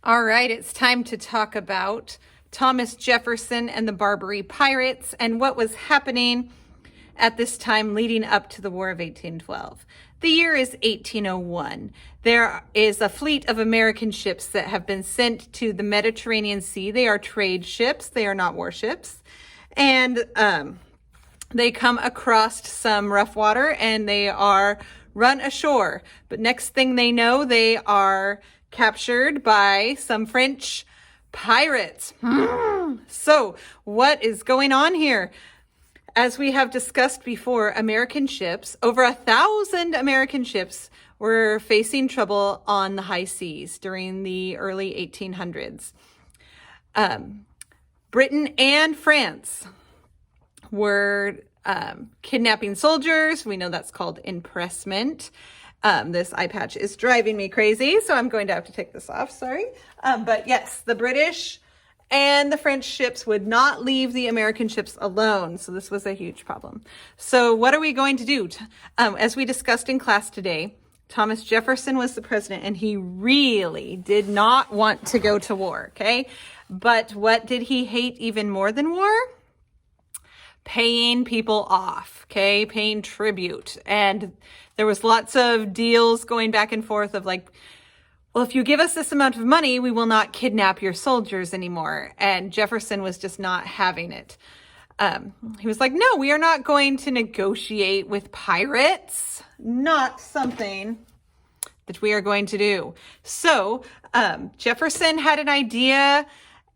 All right, it's time to talk about Thomas Jefferson and the Barbary Pirates and what was happening at this time leading up to the War of 1812. The year is 1801. There is a fleet of American ships that have been sent to the Mediterranean Sea. They are trade ships. They are not warships. And they come across some rough water and they are run ashore. But next thing they know, they are captured by some French pirates. So what is going on here? As we have discussed before, American ships, over 1,000 American ships were facing trouble on the high seas during the early 1800s. Britain and France were kidnapping soldiers. We know that's called impressment. This eye patch is driving me crazy, so I'm going to have to take this off, sorry. But yes, the British and the French ships would not leave the American ships alone. So this was a huge problem. So what are we going to do? As we discussed in class today, Thomas Jefferson was the president and he really did not want to go to war, okay? But what did he hate even more than war? Paying people off, okay? Paying tribute. And there was lots of deals going back and forth of like, well, if you give us this amount of money, we will not kidnap your soldiers anymore. And Jefferson was just not having it. He was like, no, we are not going to negotiate with pirates. Not something that we are going to do. So Jefferson had an idea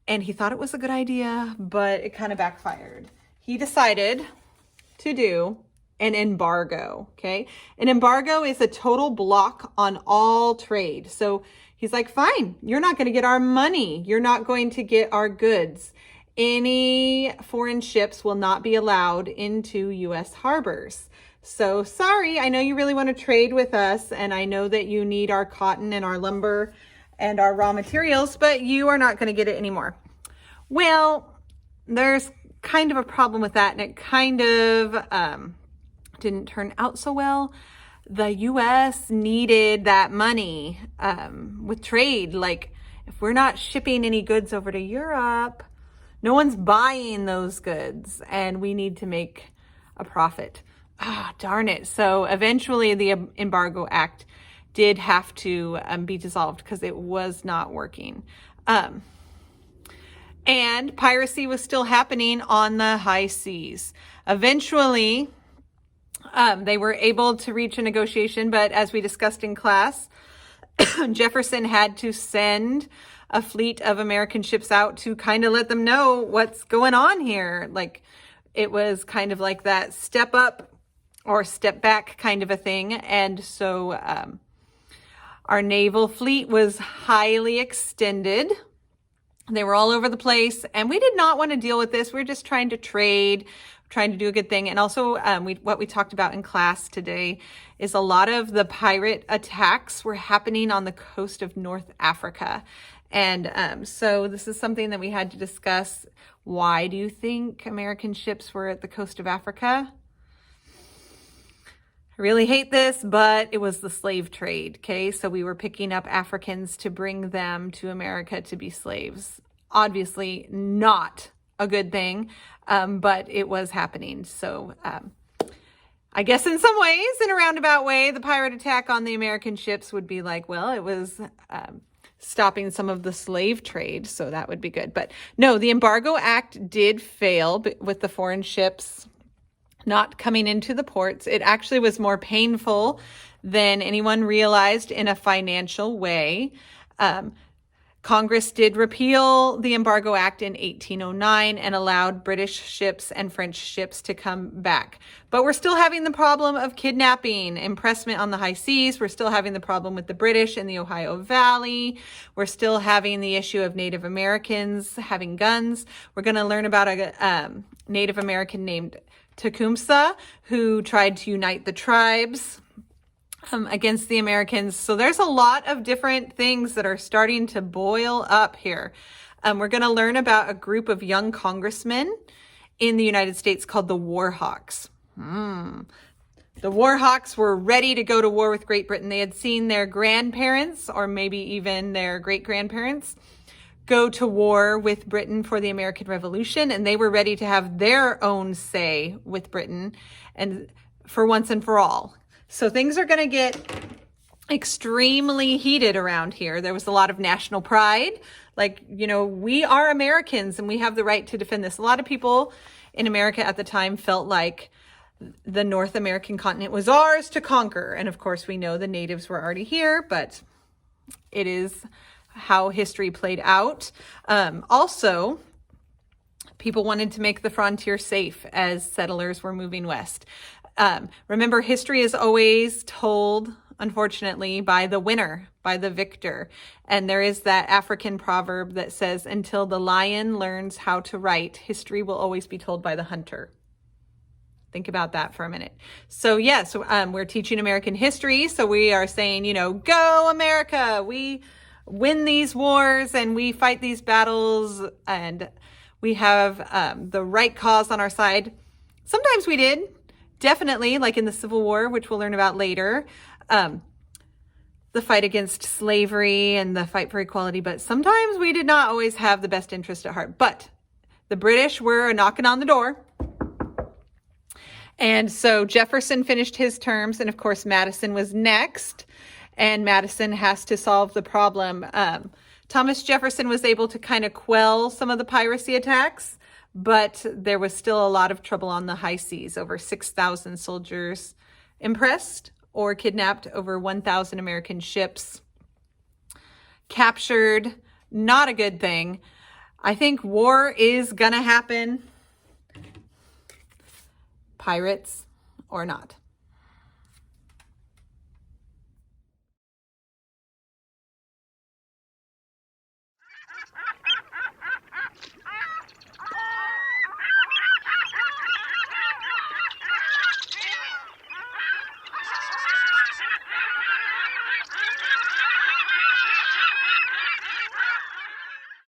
and he thought it was a good idea, but it kind of backfired. He decided to do an embargo, okay? An embargo is a total block on all trade. So he's like, fine, you're not going to get our money. You're not going to get our goods. Any foreign ships will not be allowed into U.S. harbors. So sorry, I know you really want to trade with us, and I know that you need our cotton and our lumber and our raw materials, but you are not going to get it anymore. Well, there's kind of a problem with that, and it kind of didn't turn out so well. The U.S. needed that money with trade. Like, if we're not shipping any goods over to Europe, no one's buying those goods, and we need to make a profit. Darn it. So eventually the Embargo Act did have to be dissolved because it was not working. And piracy was still happening on the high seas. Eventually, they were able to reach a negotiation, but as we discussed in class, Jefferson had to send a fleet of American ships out to kind of let them know what's going on here. Like, it was kind of like that step up or step back kind of a thing. And so our naval fleet was highly extended. They were all over the place, and we did not want to deal with this. We were just trying to trade, trying to do a good thing. And also what we talked about in class today is a lot of the pirate attacks were happening on the coast of North Africa. And so this is something that we had to discuss. Why do you think American ships were at the coast of Africa? I really hate this, but it was the slave trade, okay? So we were picking up Africans to bring them to America to be slaves. Obviously not a good thing, but it was happening. So I guess in some ways, in a roundabout way, the pirate attack on the American ships would be like, well, it was stopping some of the slave trade, so that would be good. But no, the Embargo Act did fail with the foreign ships not coming into the ports. It actually was more painful than anyone realized in a financial way. Congress did repeal the Embargo Act in 1809 and allowed British ships and French ships to come back. But we're still having the problem of kidnapping, impressment on the high seas. We're still having the problem with the British in the Ohio Valley. We're still having the issue of Native Americans having guns. We're going to learn about a Native American named Tecumseh, who tried to unite the tribes against the Americans. So there's a lot of different things that are starting to boil up here. We're going to learn about a group of young congressmen in the United States called the War Hawks. The war hawks were ready to go to war with Great Britain. They had seen their grandparents, or maybe even their great-grandparents, go to war with Britain for the American Revolution, and they were ready to have their own say with Britain and for once and for all. So things are going to get extremely heated around here. There was a lot of national pride. Like, you know, we are Americans and we have the right to defend this. A lot of people in America at the time felt like the North American continent was ours to conquer. And of course, we know the natives were already here, but it is how history played out. Also, people wanted to make the frontier safe as settlers were moving west. Remember, history is always told, unfortunately, by the winner, by the victor. And there is that African proverb that says, until the lion learns how to write, history will always be told by the hunter. Think about that for a minute. So yes, we're teaching American history. So we are saying, you know, go America. We win these wars and we fight these battles and we have the right cause on our side. Sometimes we did, definitely, like in the Civil War, which we'll learn about later, the fight against slavery and the fight for equality. But sometimes we did not always have the best interest at heart. But the British were knocking on the door. And so Jefferson finished his terms, and of course Madison was next, and Madison has to solve the problem. Thomas Jefferson was able to kind of quell some of the piracy attacks, but there was still a lot of trouble on the high seas. Over 6,000 soldiers impressed or kidnapped, over 1,000 American ships captured. Not a good thing. I think war is gonna happen. Pirates or not.